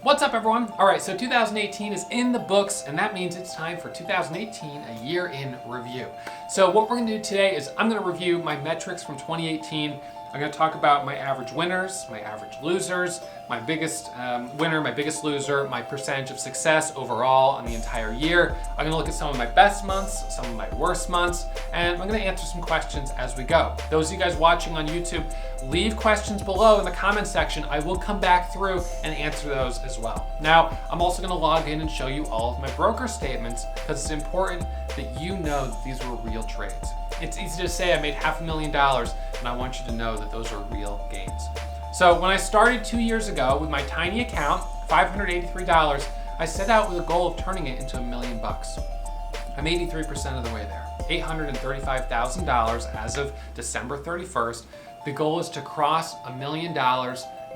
What's up, everyone? All right, so 2018 is in the books, and that means it's time for 2018, a year in review. So what we're gonna do today is I'm gonna review my metrics from 2018. I'm gonna talk about my average winners, my average losers, my biggest winner, my biggest loser, my percentage of success overall on the entire year. I'm gonna look at some of my best months, some of my worst months, and I'm gonna answer some questions as we go. Those of you guys watching on YouTube, leave questions below in the comment section. I will come back through and answer those as well. Now, I'm also gonna log in and show you all of my broker statements because it's important that you know that these were real trades. It's easy to say I made $500,000, and I want you to know that those are real gains. So when I started 2 years ago with my tiny account, $583, I set out with a goal of turning it into $1 million. I'm 83% of the way there. $835,000 as of December 31st. The goal is to cross $1 million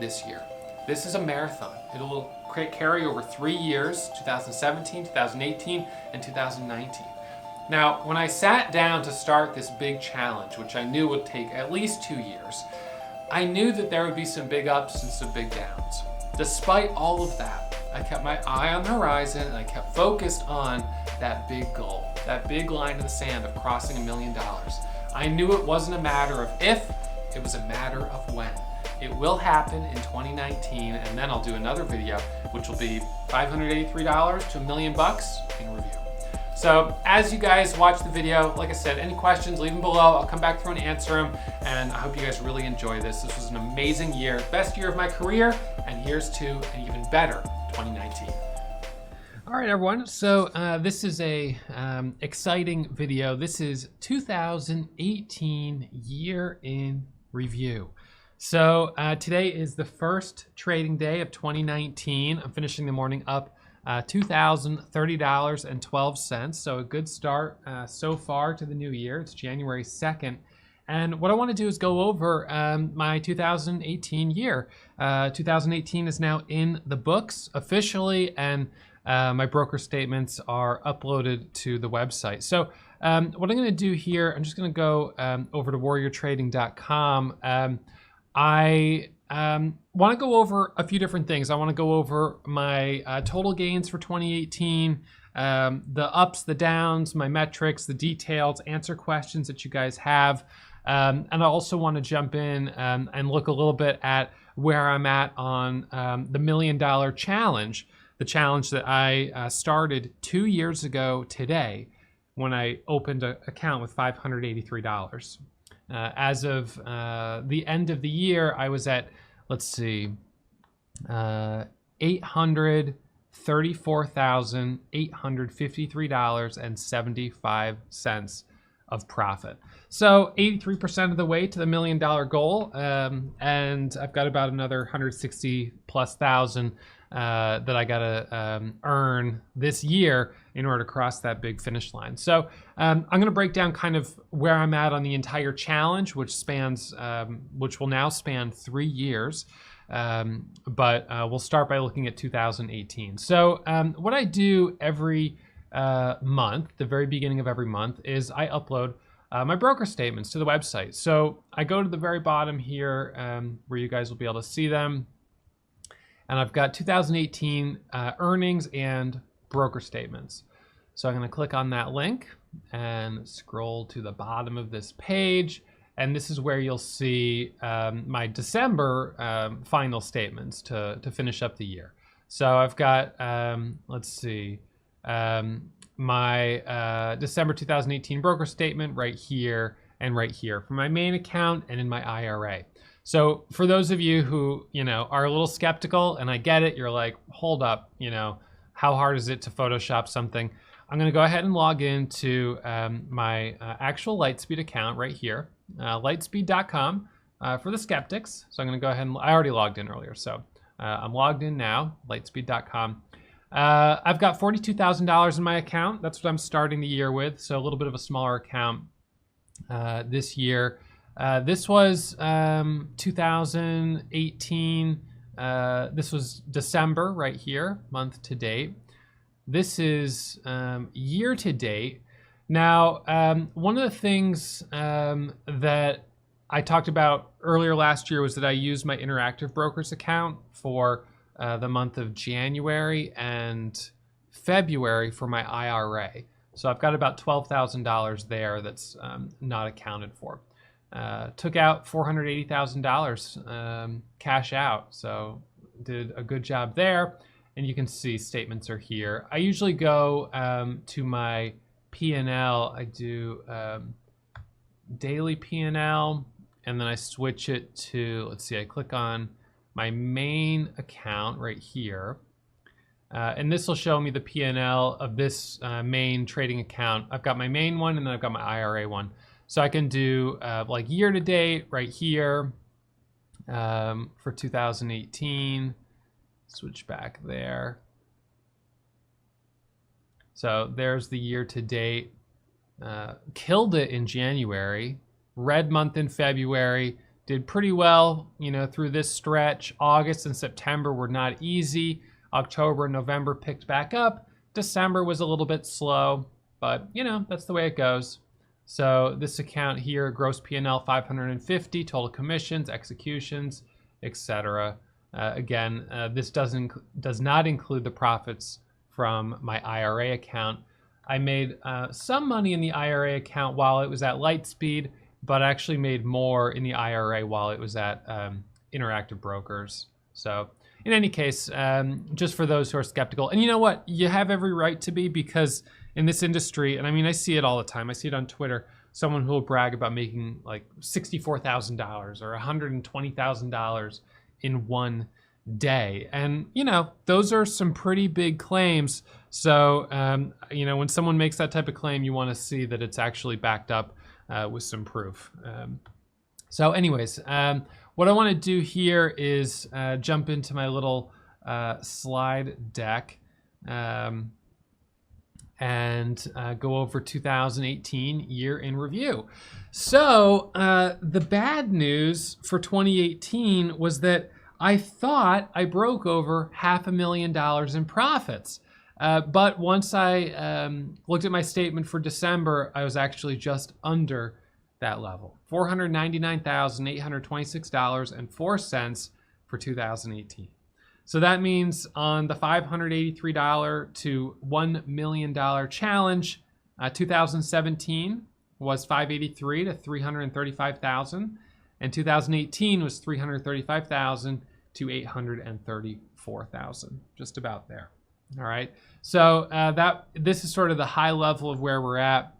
this year. This is a marathon. It will carry over 3 years, 2017, 2018, and 2019. Now, when I sat down to start this big challenge, which I knew would take at least 2 years, I knew that there would be some big ups and some big downs. Despite all of that, I kept my eye on the horizon and I kept focused on that big goal, that big line in the sand of crossing $1 million. I knew it wasn't a matter of if, it was a matter of when. It will happen in 2019, and then I'll do another video, which will be $583 to $1 million in review. So as you guys watch the video, like I said, any questions, leave them below. I'll come back through and answer them, and I hope you guys really enjoy this. This was an amazing year, best year of my career, and here's to an even better 2019. All right, everyone. So this is a exciting video. This is 2018 year in review. So today is the first trading day of 2019. I'm finishing the morning up $2,030.12. So a good start so far to the new year. It's January 2nd. And what I want to do is go over my 2018 year. 2018 is now in the books officially, and my broker statements are uploaded to the website. So what I'm going to do here, I'm just going to go over to warriortrading.com. I want to go over a few different things. I want to go over my total gains for 2018, the ups, the downs, my metrics, the details, answer questions that you guys have. And I also want to jump in and look a little bit at where I'm at on the $1 million challenge, the challenge that I started 2 years ago today when I opened an account with $583. As of the end of the year, I was at, let's see, $834,853.75 of profit. So 83% of the way to the $1 million goal, and I've got about another 160 plus thousand that I gotta earn this year in order to cross that big finish line. So I'm gonna break down kind of where I'm at on the entire challenge, which spans, which will now span 3 years. But we'll start by looking at 2018. So what I do every month, the very beginning of every month, is I upload my broker statements to the website. So I go to the very bottom here where you guys will be able to see them. And I've got 2018 earnings and broker statements. So I'm going to click on that link and scroll to the bottom of this page. And this is where you'll see my December final statements to finish up the year. So I've got, let's see, my December 2018 broker statement right here and right here for my main account and in my IRA. So for those of you who, are a little skeptical, and I get it, you're like, hold up, how hard is it to Photoshop something? I'm going to go ahead and log into my actual Lightspeed account right here, lightspeed.com for the skeptics. So I'm going to go ahead and, I already logged in earlier, so I'm logged in now, lightspeed.com. I've got $42,000 in my account. That's what I'm starting the year with, so a little bit of a smaller account this year. This was 2018. This was December right here, month to date. This is year to date. Now, one of the things that I talked about earlier last year was that I used my Interactive Brokers account for the month of January and February for my IRA. So I've got about $12,000 there that's not accounted for. Took out $480,000 cash out, so did a good job there. And you can see statements are here. I usually go to my P&L. I do daily P&L, and then I switch it to, let's see, I click on my main account right here. And this will show me the P&L of this main trading account. I've got my main one, and then I've got my IRA one. So I can do like year to date right here for 2018. Switch back there. So there's the year to date. Killed it in January. Red month in February. Did pretty well, you know, through this stretch. August and September were not easy. October and November picked back up. December was a little bit slow, but you know, that's the way it goes. So this account here, gross P&L 550, total commissions, executions, etc. Again, this does not include the profits from my IRA account. I made some money in the IRA account while it was at Lightspeed, but I actually made more in the IRA while it was at Interactive Brokers. So in any case, just for those who are skeptical, and you know what, you have every right to be, because in this industry, and I mean, I see it all the time. I see it on Twitter, someone who will brag about making like $64,000 or $120,000 in one day. And, you know, those are some pretty big claims. So, you know, when someone makes that type of claim, you want to see that it's actually backed up with some proof. So anyways, what I want to do here is jump into my little slide deck and go over 2018 year in review. So the bad news for 2018 was that I thought I broke over $500,000 in profits. But once I looked at my statement for December, I was actually just under that level. $499,826.04 for 2018. So that means on the $583 to $1 million challenge, 2017 was 583 to 335,000, and 2018 was 335,000 to 834,000, just about there. All right. So this is sort of the high level of where we're at.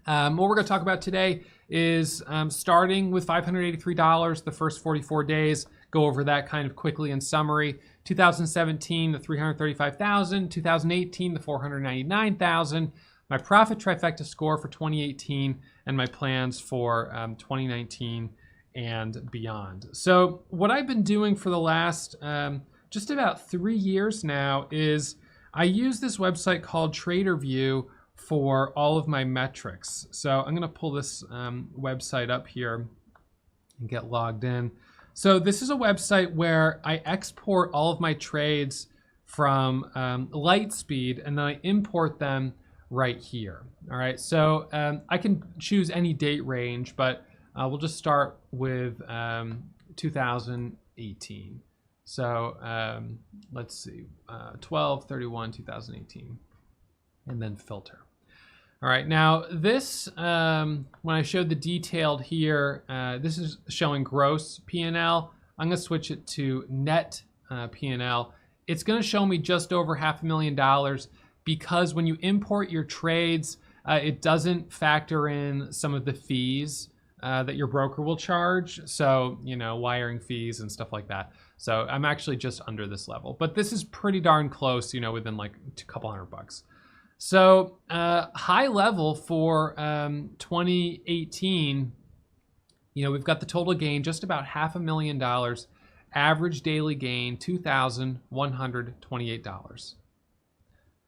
What we're going to talk about today is starting with $583, the first 44 days, go over that kind of quickly in summary. 2017, the 335,000, 2018, the 499,000, my profit trifecta score for 2018, and my plans for 2019 and beyond. So what I've been doing for the last just about 3 years now is I use this website called TraderView for all of my metrics. So I'm going to pull this website up here and get logged in. So this is a website where I export all of my trades from Lightspeed, and then I import them right here. All right, so I can choose any date range, but we'll just start with 2018. So let's see, 12/31/2018, and then filter. All right, now this, when I showed the detailed here, this is showing gross P&L. I'm gonna switch it to net P&L. It's gonna show me just over $500,000 because when you import your trades, it doesn't factor in some of the fees that your broker will charge. So, you know, wiring fees and stuff like that. So I'm actually just under this level, but this is pretty darn close, you know, within like a couple $100. So high level for 2018, you know, we've got the total gain, just about $500,000, average daily gain, $2,128.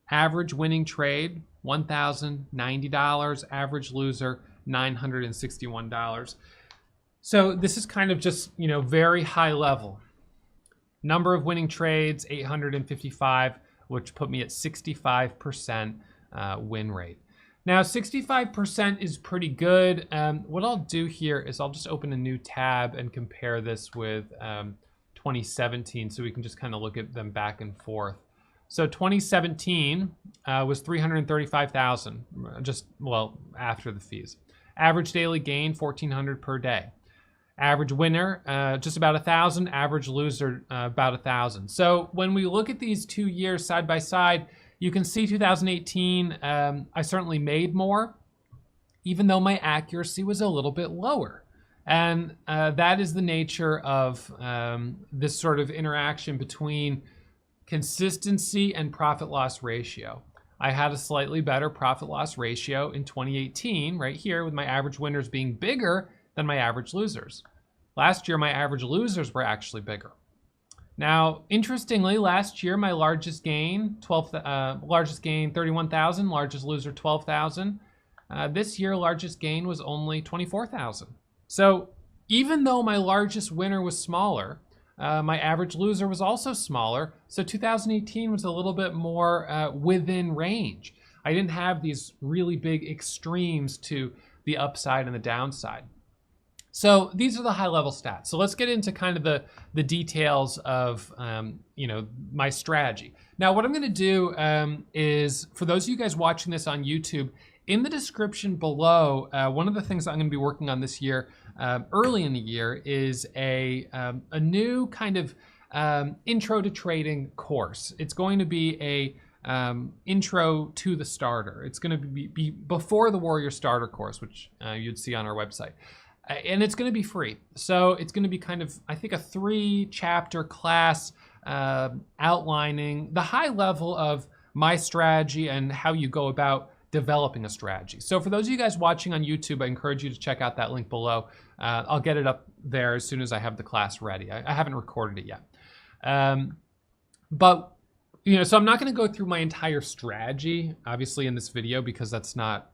Average winning trade, $1,090, average loser, $961. So this is kind of just, you know, very high level. Number of winning trades, 855, which put me at 65% win rate. Now, 65% is pretty good. What I'll do here is I'll just open a new tab and compare this with 2017, so we can just kind of look at them back and forth. So 2017 was 335,000, after the fees. Average daily gain 1,400 per day. Average winner just about 1,000. Average loser about 1,000. So when we look at these 2 years side by side, you can see 2018 I certainly made more, even though my accuracy was a little bit lower. And that is the nature of this sort of interaction between consistency and profit-loss ratio. I had a slightly better profit-loss ratio in 2018, right here, with my average winners being bigger than my average losers. Last year, my average losers were actually bigger. Now, interestingly, last year, my largest gain, 31,000, largest loser, 12,000. This year, largest gain was only 24,000. So even though my largest winner was smaller, my average loser was also smaller. So 2018 was a little bit more within range. I didn't have these really big extremes to the upside and the downside. So these are the high level stats. So let's get into kind of the details of my strategy. Now what I'm going to do is, for those of you guys watching this on YouTube, in the description below, one of the things I'm going to be working on this year, early in the year, is a new kind of intro to trading course. It's going to be a intro to the starter. It's going to be before the Warrior Starter course, which you'd see on our website. And it's going to be free. So it's going to be kind of, I think, a 3-chapter class outlining the high level of my strategy and how you go about developing a strategy. So for those of you guys watching on YouTube, I encourage you to check out that link below. I'll get it up there as soon as I have the class ready. I haven't recorded it yet. So I'm not going to go through my entire strategy, obviously, in this video, because that's not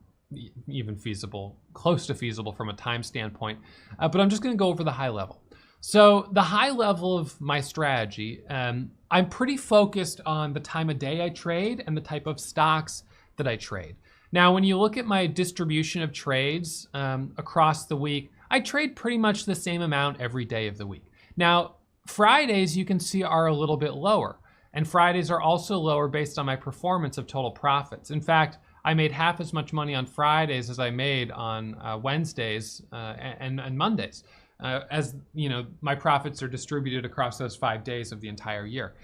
even feasible, close to feasible from a time standpoint. But I'm just going to go over the high level. So the high level of my strategy, I'm pretty focused on the time of day I trade and the type of stocks that I trade. Now, when you look at my distribution of trades across the week, I trade pretty much the same amount every day of the week. Now, Fridays, you can see, are a little bit lower. And Fridays are also lower based on my performance of total profits. In fact, I made half as much money on Fridays as I made on Wednesdays and Mondays, as my profits are distributed across those 5 days of the entire year.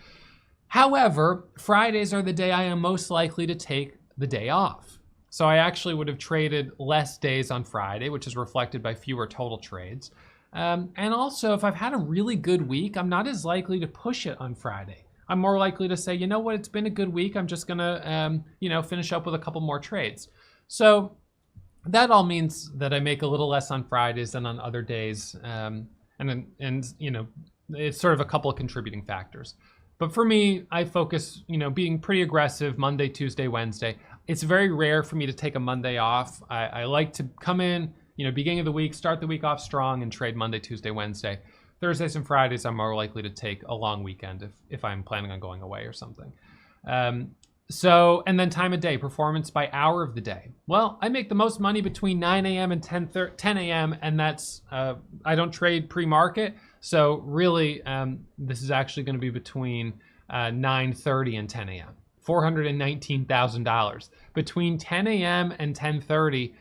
However, Fridays are the day I am most likely to take the day off. So I actually would have traded less days on Friday, which is reflected by fewer total trades. And also, if I've had a really good week, I'm not as likely to push it on Friday. I'm more likely to say, you know what, it's been a good week. I'm just gonna, finish up with a couple more trades. So that all means that I make a little less on Fridays than on other days. It's sort of a couple of contributing factors. But for me, I focus, being pretty aggressive Monday, Tuesday, Wednesday. It's very rare for me to take a Monday off. I like to come in, beginning of the week, start the week off strong and trade Monday, Tuesday, Wednesday. Thursdays and Fridays, I'm more likely to take a long weekend if I'm planning on going away or something. And then time of day, performance by hour of the day. Well, I make the most money between 9 a.m. and 10 a.m. And that's, I don't trade pre-market. So really, this is actually going to be between 9:30 and 10 a.m. $419,000. Between 10 a.m. and 10:30,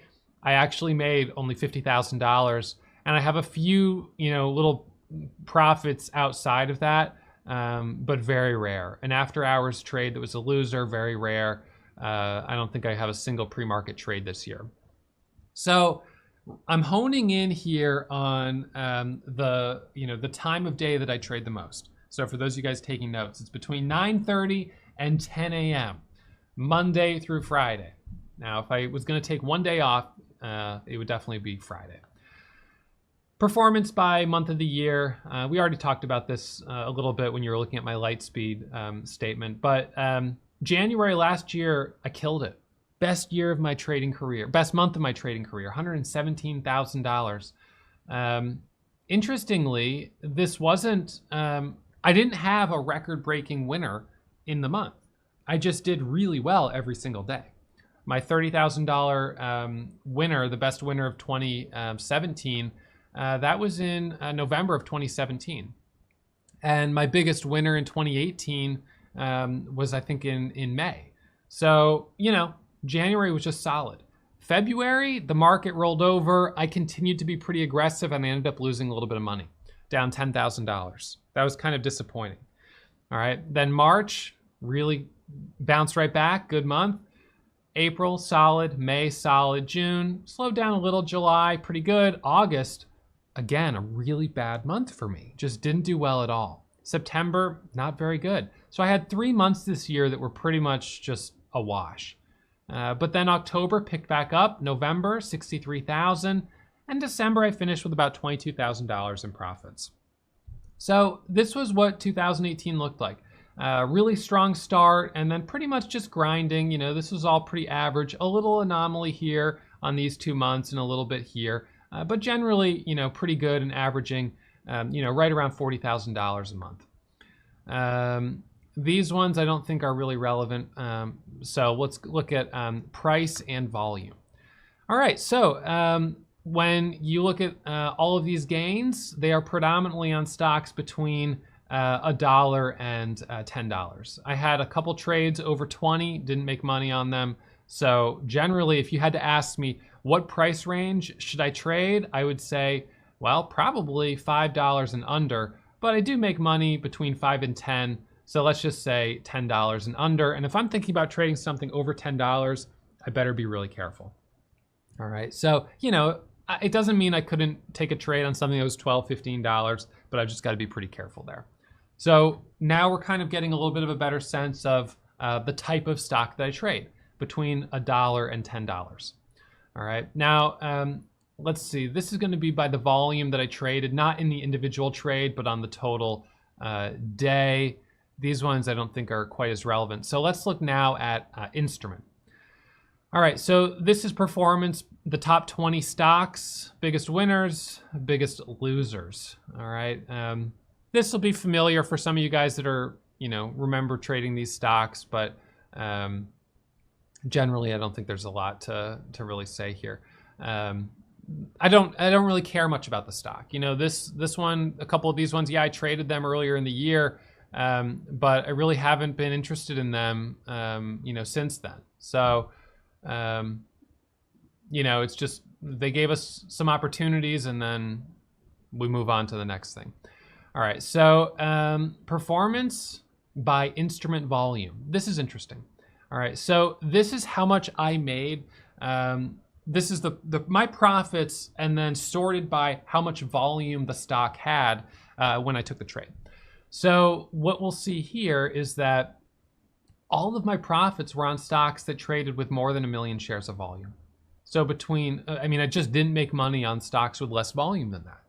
I actually made only $50,000. And I have a few, little profits outside of that, but very rare. An after hours trade that was a loser, very rare. I don't think I have a single pre-market trade this year. So I'm honing in here on the time of day that I trade the most. So for those of you guys taking notes, it's between 9:30 and 10 a.m. Monday through Friday. Now, if I was going to take one day off, it would definitely be Friday. Performance by month of the year. We already talked about this a little bit when you were looking at my Lightspeed statement, but January last year, I killed it. Best year of my trading career, best month of my trading career, $117,000. Interestingly, this wasn't, I didn't have a record-breaking winner in the month. I just did really well every single day. My $30,000 winner, the best winner of 2017, that was in November of 2017. And my biggest winner in 2018 was, I think, in May. So, January was just solid. February, the market rolled over. I continued to be pretty aggressive and I ended up losing a little bit of money, down $10,000. That was kind of disappointing. All right, then March, really bounced right back, good month. April, solid. May, solid. June, slowed down a little. July, pretty good. August, again, a really bad month for me. Just didn't do well at all. September, not very good. So I had 3 months this year that were pretty much just a wash. But then October picked back up. November, 63,000. And December, I finished with about $22,000 in profits. So this was what 2018 looked like. Really strong start and then pretty much just grinding. This was all pretty average. A little anomaly here on these 2 months and a little bit here. But generally, pretty good and averaging, right around $40,000 a month. These ones I don't think are really relevant. So let's look at price and volume. All right, so when you look at all of these gains, they are predominantly on stocks between $1 and $10. I had a couple trades over 20, didn't make money on them. So generally, if you had to ask me what price range should I trade, I would say, well, probably $5 and under, but I do make money between 5 and 10. So let's just say $10 and under. And if I'm thinking about trading something over $10, I better be really careful. All right, so, it doesn't mean I couldn't take a trade on something that was $12, $15, but I've just got to be pretty careful there. So now we're kind of getting a little bit of a better sense of the type of stock that I trade between $1 and $10. All right, now let's see. This is going to be by the volume that I traded, not in the individual trade, but on the total day. These ones I don't think are quite as relevant. So let's look now at instrument. All right, so this is performance, the top 20 stocks, biggest winners, biggest losers. All right, this will be familiar for some of you guys that are, remember trading these stocks, but generally I don't think there's a lot to really say here. I don't really care much about the stock. This one, a couple of these ones, yeah, I traded them earlier in the year, but I really haven't been interested in them, since then. So, it's just, they gave us some opportunities and then we move on to the next thing. All right, so performance by instrument volume. This is interesting. All right, so this is how much I made. This is my profits and then sorted by how much volume the stock had when I took the trade. So what we'll see here is that all of my profits were on stocks that traded with more than 1 million shares of volume. So I just didn't make money on stocks with less volume than that.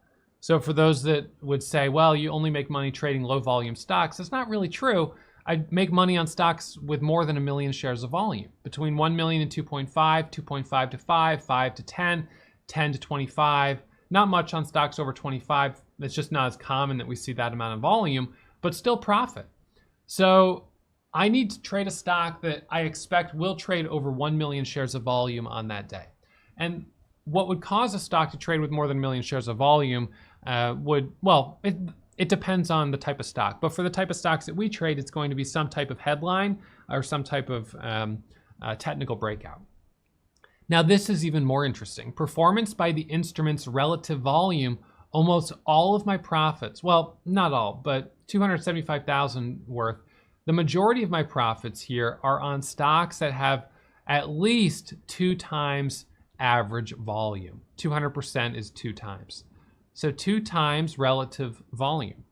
So for those that would say, well, you only make money trading low volume stocks, that's not really true. I make money on stocks with more than 1 million shares of volume, between 1 million and 2.5, 2.5 to 5, 5 to 10, 10 to 25. Not much on stocks over 25. It's just not as common that we see that amount of volume, but still profit. So I need to trade a stock that I expect will trade over 1 million shares of volume on that day. And what would cause a stock to trade with more than 1 million shares of volume it depends on the type of stock. But for the type of stocks that we trade, it's going to be some type of headline or some type of technical breakout. Now, this is even more interesting. Performance by the instrument's relative volume. Almost all of my profits, well, not all, but 275,000 worth. The majority of my profits here are on stocks that have at least 2 times average volume. 200% is 2 times. So 2 times relative volume.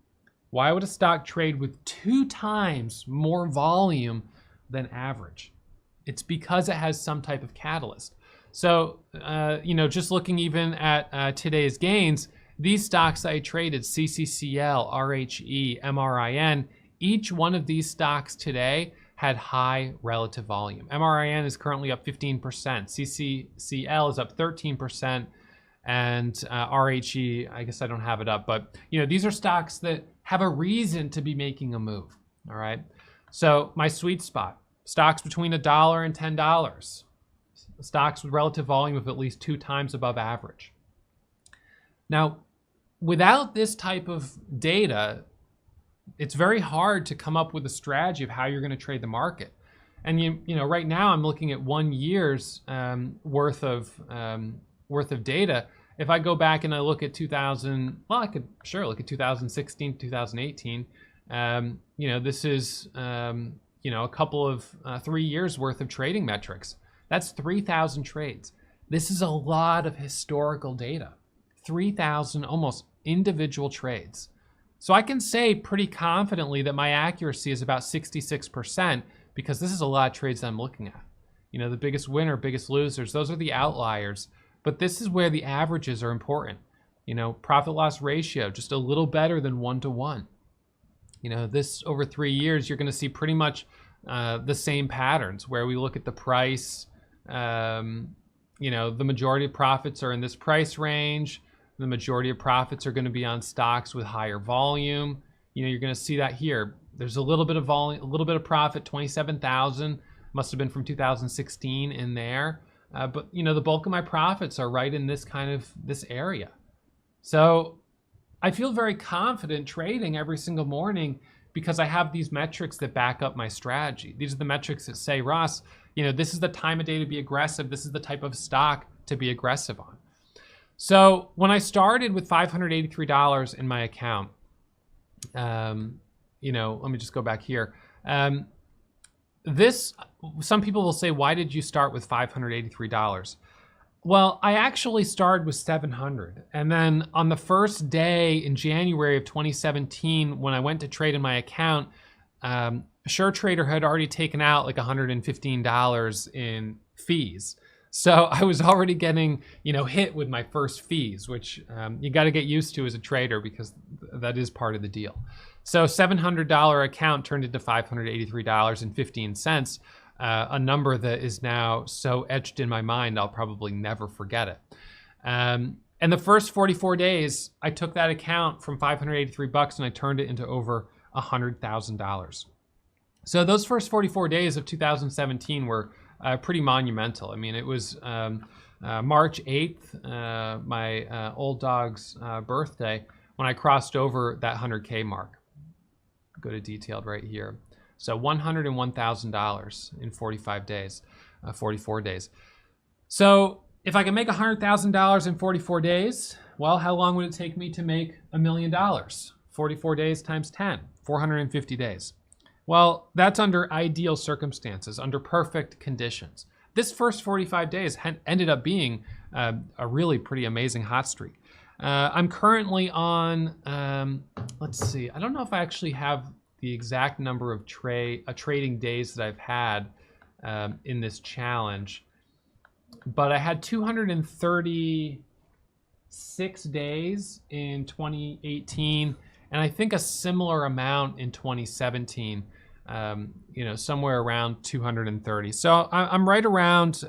Why would a stock trade with 2 times more volume than average? It's because it has some type of catalyst. So, just looking even at today's gains, these stocks I traded, CCCL, RHE, MRIN, each one of these stocks today had high relative volume. MRIN is currently up 15%. CCCL is up 13%. And RHE, I guess I don't have it up, but these are stocks that have a reason to be making a move. All right. So my sweet spot, stocks between $1 and $10, stocks with relative volume of at least 2 times above average. Now, without this type of data, it's very hard to come up with a strategy of how you're going to trade the market. And you know, right now I'm looking at 1 year's worth of data. If I go back and I look at 2000, well, I could sure look at 2016, 2018. You know, this is you know, a couple of 3 years worth of trading metrics. That's 3,000 trades. This is a lot of historical data. 3,000 almost individual trades. So I can say pretty confidently that my accuracy is about 66%, because this is a lot of trades that I'm looking at. You know, the biggest winner, biggest losers, those are the outliers. But this is where the averages are important. You know, profit loss ratio, just a little better than 1-to-1. You know, this over 3 years, you're going to see pretty much the same patterns where we look at the price. You know, the majority of profits are in this price range. The majority of profits are going to be on stocks with higher volume. You know, you're going to see that here. There's a little bit of volume, a little bit of profit, 27,000. Must have been from 2016 in there. But, you know, the bulk of my profits are right in this this area. So I feel very confident trading every single morning because I have these metrics that back up my strategy. These are the metrics that say, Ross, you know, this is the time of day to be aggressive. This is the type of stock to be aggressive on. So when I started with $583 in my account, you know, let me just go back here. Some people will say, why did you start with $583? Well, I actually started with $700. And then on the first day in January of 2017, when I went to trade in my account, SureTrader had already taken out like $115 in fees. So I was already getting, you know, hit with my first fees, which you got to get used to as a trader because that is part of the deal. So $700 account turned into $583.15, a number that is now so etched in my mind I'll probably never forget it. And the first 44 days, I took that account from $583 and I turned it into over $100,000. So those first 44 days of 2017 were pretty monumental. I mean, it was March 8th, my old dog's birthday, when I crossed over that 100K mark. Go to detailed right here. So $101,000 in 44 days. So if I can make $100,000 in 44 days, well, how long would it take me to make $1 million? 44 days times 10, 450 days. Well, that's under ideal circumstances, under perfect conditions. This first 45 days ended up being a really pretty amazing hot streak. I'm currently on, let's see, I don't know if I actually have the exact number of trading days that I've had in this challenge, but I had 236 days in 2018, and I think a similar amount in 2017. You know, somewhere around 230. So I'm right around,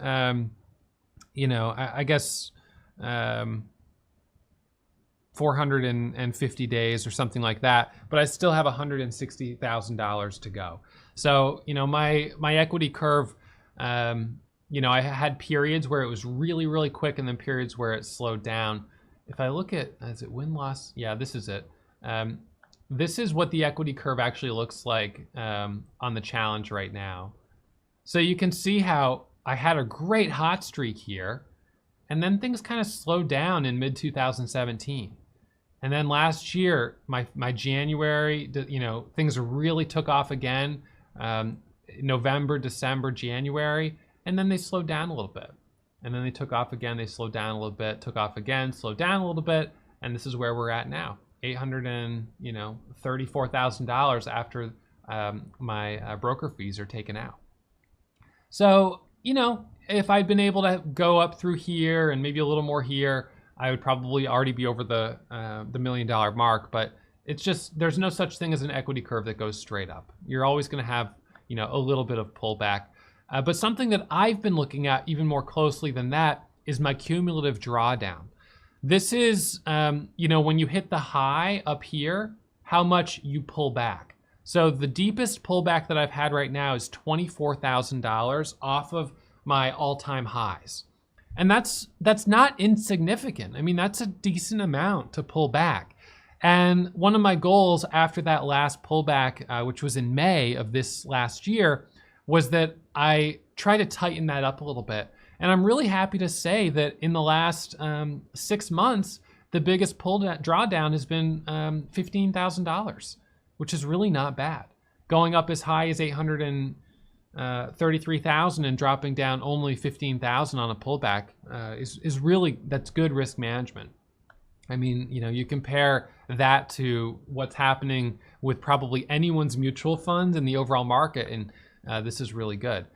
you know, I guess 450 days or something like that, but I still have $160,000 to go. So, you know, my equity curve, you know, I had periods where it was really, really quick and then periods where it slowed down. If I look at, is it win-loss? Yeah, this is it. This is what the equity curve actually looks like on the challenge right now. So you can see how I had a great hot streak here, and then things kind of slowed down in mid-2017. And then last year, my January, you know, things really took off again, November, December, January, and then they slowed down a little bit. And then they took off again, they slowed down a little bit, took off again, slowed down a little bit, and this is where we're at now. $834,000 after my broker fees are taken out. So, you know, if I'd been able to go up through here and maybe a little more here, I would probably already be over the $1 million mark. But it's just, there's no such thing as an equity curve that goes straight up. You're always going to have, you know, a little bit of pullback. But something that I've been looking at even more closely than that is my cumulative drawdown. This is, you know, when you hit the high up here, how much you pull back. So the deepest pullback that I've had right now is $24,000 off of my all-time highs. And that's not insignificant. I mean, that's a decent amount to pull back. And one of my goals after that last pullback, which was in May of this last year, was that I try to tighten that up a little bit. And I'm really happy to say that in the last 6 months, the biggest drawdown has been $15,000, which is really not bad. Going up as high as 833,000 and dropping down only 15,000 on a pullback is really, that's good risk management. I mean, you know, you compare that to what's happening with probably anyone's mutual funds in the overall market, and this is really good.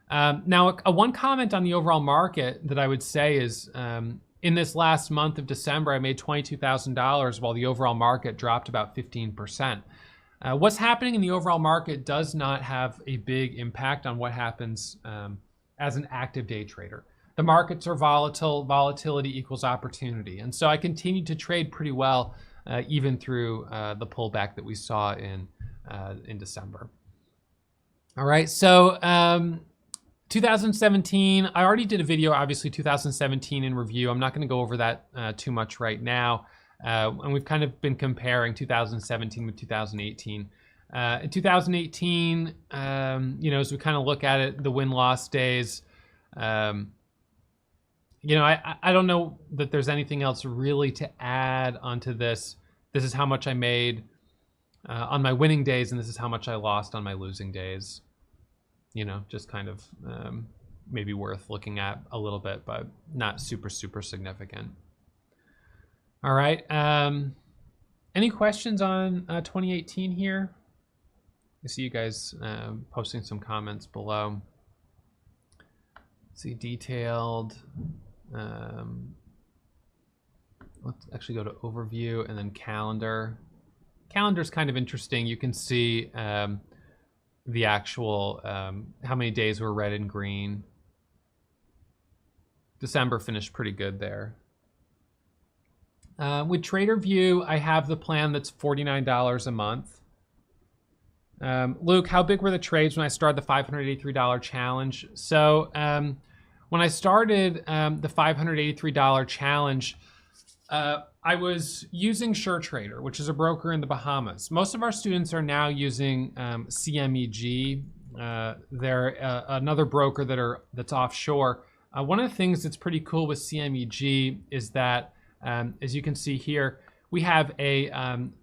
Now, one comment on the overall market that I would say is, in this last month of December, I made $22,000 while the overall market dropped about 15%. What's happening in the overall market does not have a big impact on what happens as an active day trader. The markets are volatile, volatility equals opportunity. And so I continued to trade pretty well even through the pullback that we saw in December. All right, so 2017, I already did a video, obviously 2017 in review. I'm not gonna go over that too much right now. And we've kind of been comparing 2017 with 2018. In 2018, you know, as we kind of look at it, the win-loss days, you know, I don't know that there's anything else really to add onto this. This is how much I made on my winning days, and this is how much I lost on my losing days. You know, just kind of maybe worth looking at a little bit, but not super, super significant. All right. Any questions on 2018 here? I see you guys posting some comments below. Let's see, detailed. Let's actually go to overview and then calendar. Calendar is kind of interesting. You can see the actual, how many days were red and green. December finished pretty good there. With TraderView, I have the plan that's $49 a month. Luke, how big were the trades when I started the $583 challenge? So when I started the $583 challenge, I was using SureTrader, which is a broker in the Bahamas. Most of our students are now using CMEG. They're another broker that's offshore. One of the things that's pretty cool with CMEG is that, as you can see here, we have a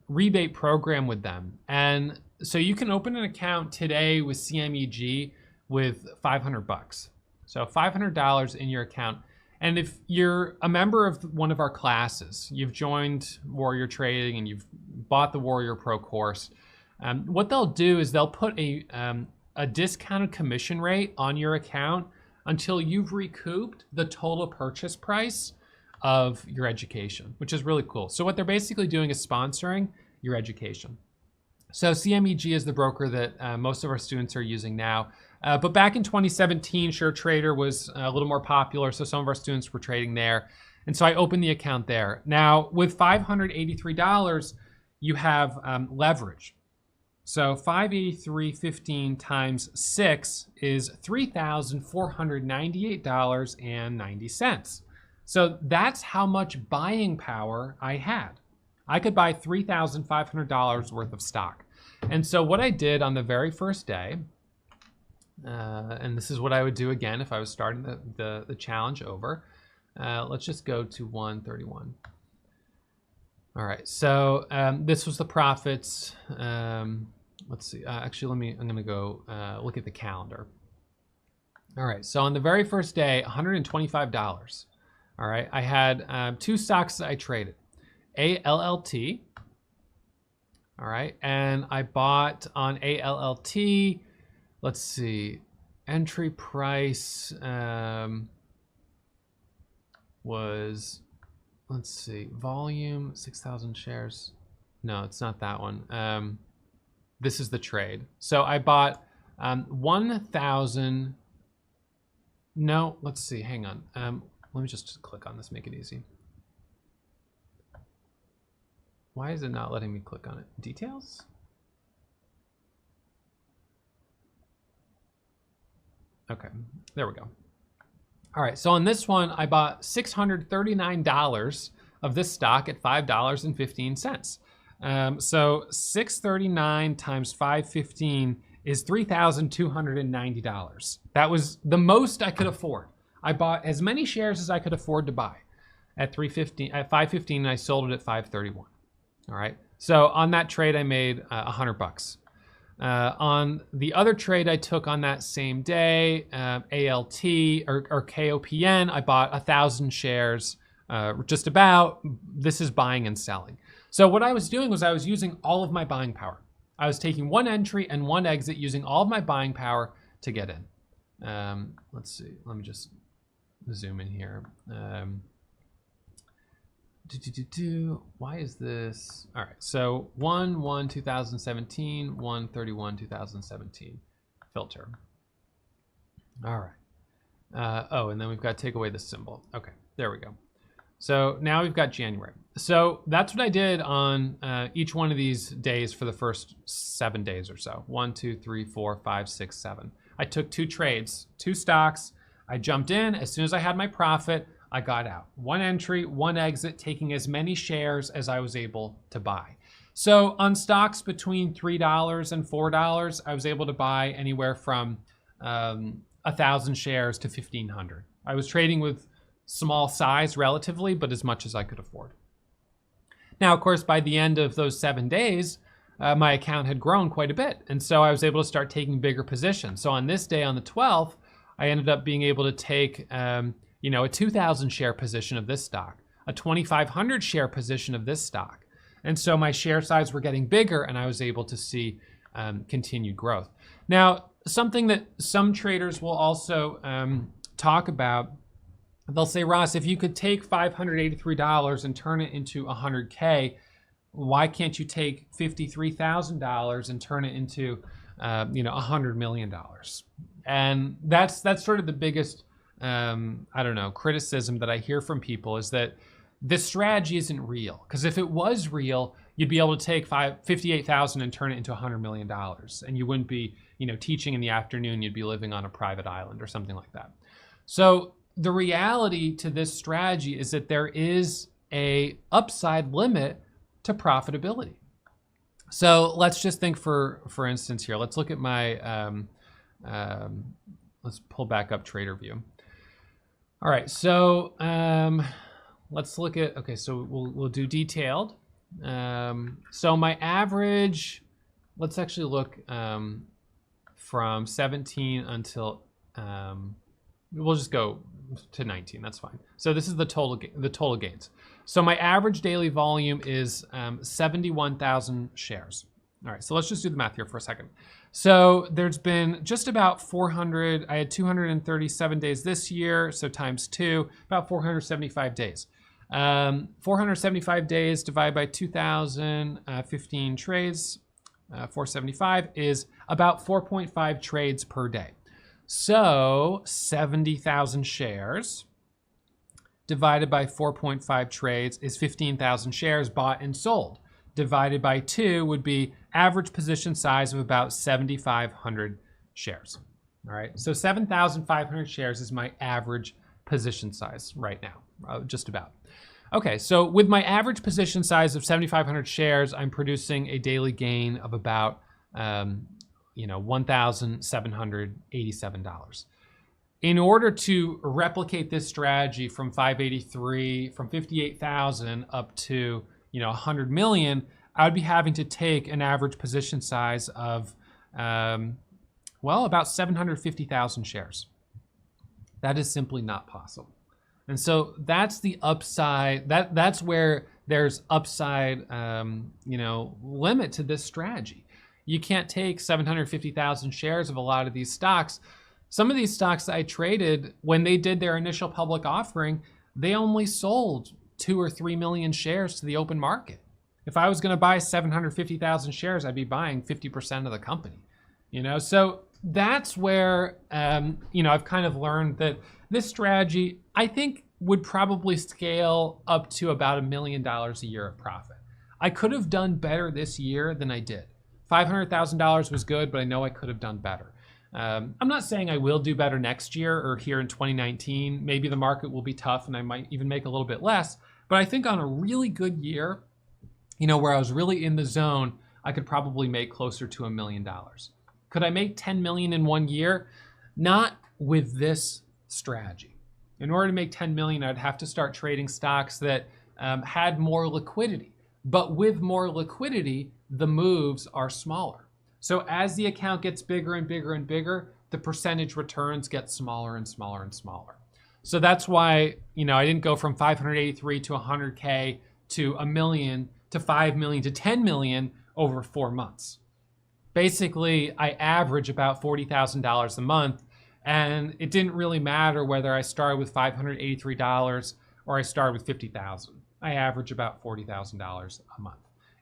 rebate program with them. And so you can open an account today with CMEG with $500. So $500 in your account. And if you're a member of one of our classes, you've joined Warrior Trading and you've bought the Warrior Pro course, what they'll do is they'll put a discounted commission rate on your account until you've recouped the total purchase price of your education, which is really cool. So what they're basically doing is sponsoring your education. So CMEG is the broker that most of our students are using now. But back in 2017, SureTrader was a little more popular, so some of our students were trading there. And so I opened the account there. Now, with $583, you have leverage. So 583.15 times 6 is $3,498.90. So that's how much buying power I had. I could buy $3,500 worth of stock. And so what I did on the very first day, and this is what I would do again if I was starting the challenge over. Let's just go to 131. All right, so this was the profits. Let's see, actually, I'm gonna go look at the calendar. All right, so on the very first day, $125. All right, I had two stocks that I traded. ALLT, all right, and I bought on ALLT, let's see, entry price was, let's see, volume, 6,000 shares. No, it's not that one. This is the trade. So I bought 1,000, no, let's see, hang on. Let me just click on this, make it easy. Why is it not letting me click on it? Details? Okay, there we go. All right, so on this one, I bought $639 of this stock at $5.15. So 639 times 515 is $3,290. That was the most I could afford. I bought as many shares as I could afford to buy at 515, and I sold it at 531. All right. So on that trade, I made $100. On the other trade I took on that same day, ALT or KOPN, I bought 1,000 shares, just about. This is buying and selling. So what I was doing was I was using all of my buying power. I was taking one entry and one exit, using all of my buying power to get in. Let's see. Let me just zoom in here. Why is this? All right, so 1/1/2017, 1/31/2017 filter. All right. Oh, and then we've got to take away the symbol. Okay, there we go. So now we've got January. So that's what I did on each one of these days for the first 7 days or so. 1, 2, 3, 4, 5, 6, 7. I took 2 trades, 2 stocks. I jumped in. As soon as I had my profit, I got out. 1 entry, 1 exit, taking as many shares as I was able to buy. So on stocks between $3 and $4, I was able to buy anywhere from 1,000 shares to 1,500. I was trading with small size relatively, but as much as I could afford. Now, of course, by the end of those 7 days, my account had grown quite a bit. And so I was able to start taking bigger positions. So on this day, on the 12th, I ended up being able to take a 2,000 share position of this stock, a 2,500 share position of this stock. And so my share size were getting bigger, and I was able to see continued growth. Now, something that some traders will also talk about, they'll say, Ross, if you could take $583 and turn it into 100K, why can't you take $53,000 and turn it into $100 million? And that's sort of the biggest criticism that I hear from people, is that this strategy isn't real. Because if it was real, you'd be able to take $58,000 and turn it into $100 million. And you wouldn't be, teaching in the afternoon, you'd be living on a private island or something like that. So the reality to this strategy is that there is a upside limit to profitability. So let's just think for instance here, let's look at my, let's pull back up TraderView. All right, so let's look at, okay, so we'll do detailed. So my average, let's actually look from 17 until, we'll just go to 19, that's fine. So this is the total gains. So my average daily volume is 71,000 shares. All right, so let's just do the math here for a second. So there's been just about 400, I had 237 days this year, so times 2, about 475 days. 475 days divided by 2,015 trades, 475 is about 4.5 trades per day. So 70,000 shares divided by 4.5 trades is 15,000 shares bought and sold. Divided by 2 would be average position size of about 7,500 shares. All right, so 7,500 shares is my average position size right now, just about. Okay, so with my average position size of 7,500 shares, I'm producing a daily gain of about $1,787. In order to replicate this strategy from 583, from 58,000 up to 100 million, I would be having to take an average position size of, about 750,000 shares. That is simply not possible. And so that's the upside, that's where there's upside, limit to this strategy. You can't take 750,000 shares of a lot of these stocks. Some of these stocks that I traded, when they did their initial public offering, they only sold 2 or 3 million shares to the open market. If I was going to buy 750,000 shares, I'd be buying 50% of the company. So that's where I've kind of learned that this strategy, I think, would probably scale up to about $1 million a year of profit. I could have done better this year than I did. $500,000 was good, but I know I could have done better. I'm not saying I will do better next year or here in 2019. Maybe the market will be tough and I might even make a little bit less. But I think on a really good year, where I was really in the zone, I could probably make closer to $1 million. Could I make 10 million in 1 year? Not with this strategy. In order to make 10 million, I'd have to start trading stocks that had more liquidity. But with more liquidity, the moves are smaller. So as the account gets bigger and bigger and bigger, the percentage returns get smaller and smaller and smaller. So that's why, I didn't go from 583 to 100K to $1 million to 5 million to 10 million over 4 months. Basically, I average about $40,000 a month, and it didn't really matter whether I started with $583 or I started with $50,000. I average about $40,000 a month.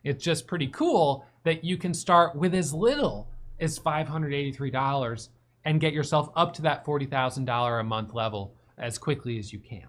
It's just pretty cool that you can start with as little as $583 and get yourself up to that $40,000 a month level as quickly as you can.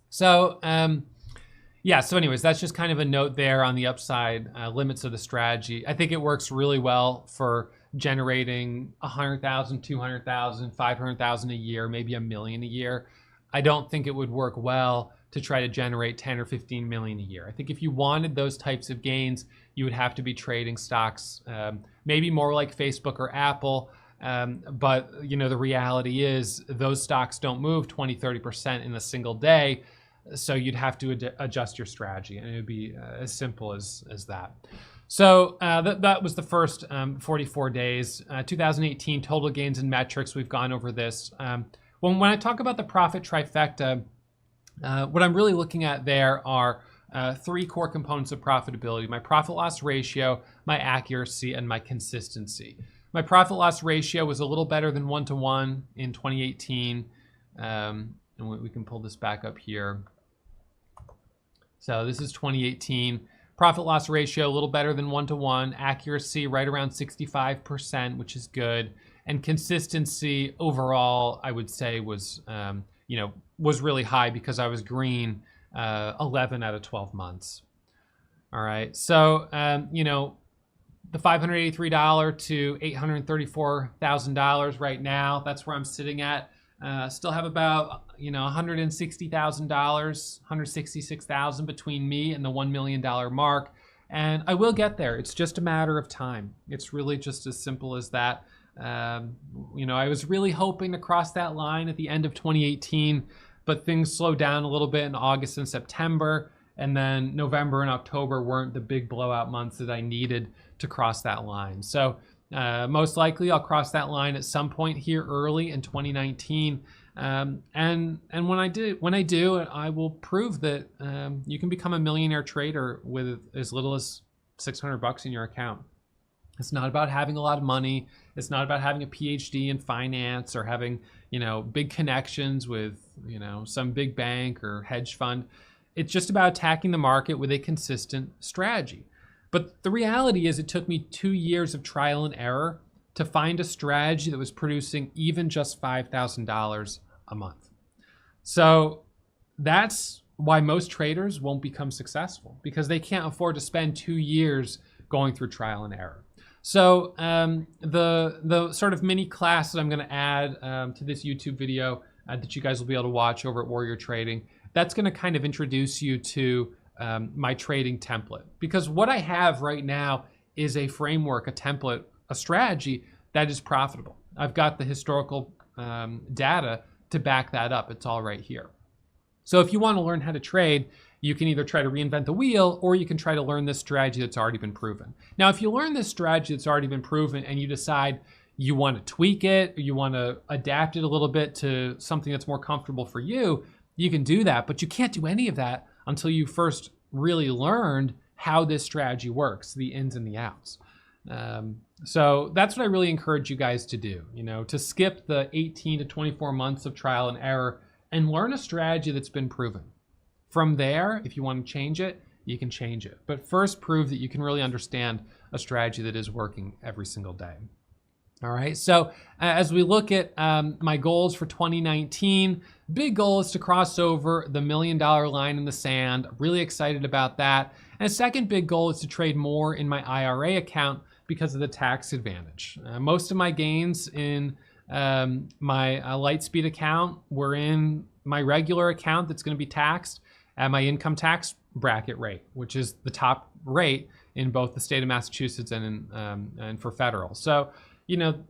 So, so anyways, that's just kind of a note there on the upside limits of the strategy. I think it works really well for generating 100,000, 200,000, 500,000 a year, maybe $1 million a year. I don't think it would work well to try to generate 10 or 15 million a year. I think if you wanted those types of gains, you would have to be trading stocks, maybe more like Facebook or Apple. But the reality is those stocks don't move 20, 30% in a single day. So you'd have to adjust your strategy, and it would be as simple as that. So that was the first 44 days. 2018 total gains and metrics. We've gone over this. When I talk about the profit trifecta, what I'm really looking at there are 3 core components of profitability: my profit loss ratio, my accuracy, and my consistency. My profit loss ratio was a little better than 1-to-1 in 2018. And we can pull this back up here. So this is 2018. Profit loss ratio a little better than 1-to-1. Accuracy right around 65%, which is good. And consistency overall, I would say was really high because I was green 11 out of 12 months. All right. So the $583 to $834,000 right now, that's where I'm sitting at. Still have about $160,000, $166,000 between me and the $1 million mark, and I will get there. It's just a matter of time. It's really just as simple as that. I was really hoping to cross that line at the end of 2018, but things slowed down a little bit in August and September, and then November and October weren't the big blowout months that I needed to cross that line. So most likely I'll cross that line at some point here early in 2019. And when I do, I will prove that you can become a millionaire trader with as little as $600 in your account. It's not about having a lot of money. It's not about having a PhD in finance or having, big connections with, some big bank or hedge fund. It's just about attacking the market with a consistent strategy. But the reality is it took me 2 years of trial and error to find a strategy that was producing even just $5,000 a month. So that's why most traders won't become successful, because they can't afford to spend 2 years going through trial and error. So the sort of mini class that I'm going to add to this YouTube video that you guys will be able to watch over at Warrior Trading, that's going to kind of introduce you to my trading template. Because what I have right now is a framework, a template, a strategy that is profitable. I've got the historical data to back that up. It's all right here. So if you want to learn how to trade, you can either try to reinvent the wheel, or you can try to learn this strategy that's already been proven. Now, if you learn this strategy that's already been proven and you decide you want to tweak it, or you want to adapt it a little bit to something that's more comfortable for you, you can do that. But you can't do any of that until you first really learned how this strategy works, the ins and the outs. So that's what I really encourage you guys to do, to skip the 18 to 24 months of trial and error and learn a strategy that's been proven. From there, if you want to change it, you can change it. But first, prove that you can really understand a strategy that is working every single day. All right, so as we look at my goals for 2019, big goal is to cross over the $1 million line in the sand. Really excited about that. And a second big goal is to trade more in my IRA account because of the tax advantage. Most of my gains in my Lightspeed account were in my regular account that's going to be taxed. at my income tax bracket rate, which is the top rate in both the state of Massachusetts and for federal. So,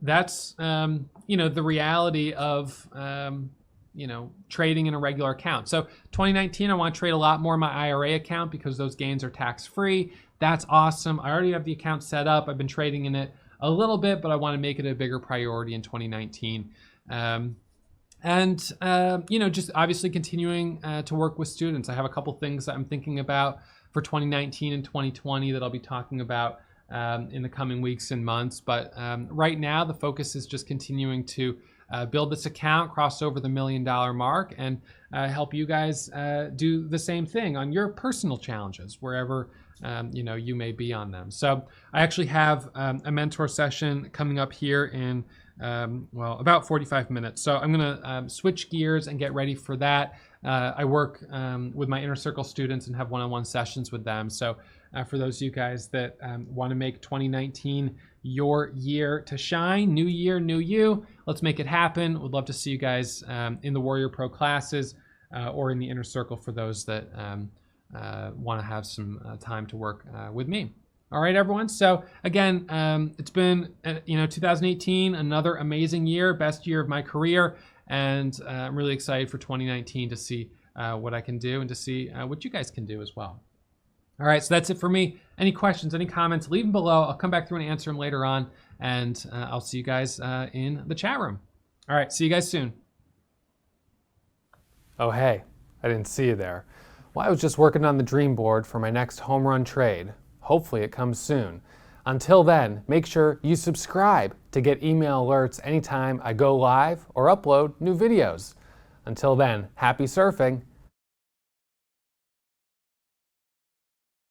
that's, the reality of, trading in a regular account. So 2019, I want to trade a lot more in my IRA account because those gains are tax-free. That's awesome. I already have the account set up. I've been trading in it a little bit, but I want to make it a bigger priority in 2019. Just obviously continuing to work with students. I have a couple things that I'm thinking about for 2019 and 2020 that I'll be talking about in the coming weeks and months. But right now, the focus is just continuing to build this account, cross over the $1 million mark, and help you guys do the same thing on your personal challenges, wherever you may be on them. So I actually have a mentor session coming up here in about 45 minutes. So I'm gonna switch gears and get ready for that. I work with my inner circle students and have one-on-one sessions with them. So for those of you guys that want to make 2019 your year to shine, new year, new you, let's make it happen. Would love to see you guys in the Warrior Pro classes or in the inner circle for those that want to have some time to work with me. All right, everyone. So again, it's been 2018, another amazing year, best year of my career, and I'm really excited for 2019 to see what I can do and to see what you guys can do as well. All right, so that's it for me. Any questions, any comments, leave them below. I'll come back through and answer them later on, and I'll see you guys in the chat room. All right, see you guys soon. Oh, hey, I didn't see you there. Well, I was just working on the dream board for my next home run trade. Hopefully it comes soon. Until then, make sure you subscribe to get email alerts anytime I go live or upload new videos. Until then, happy surfing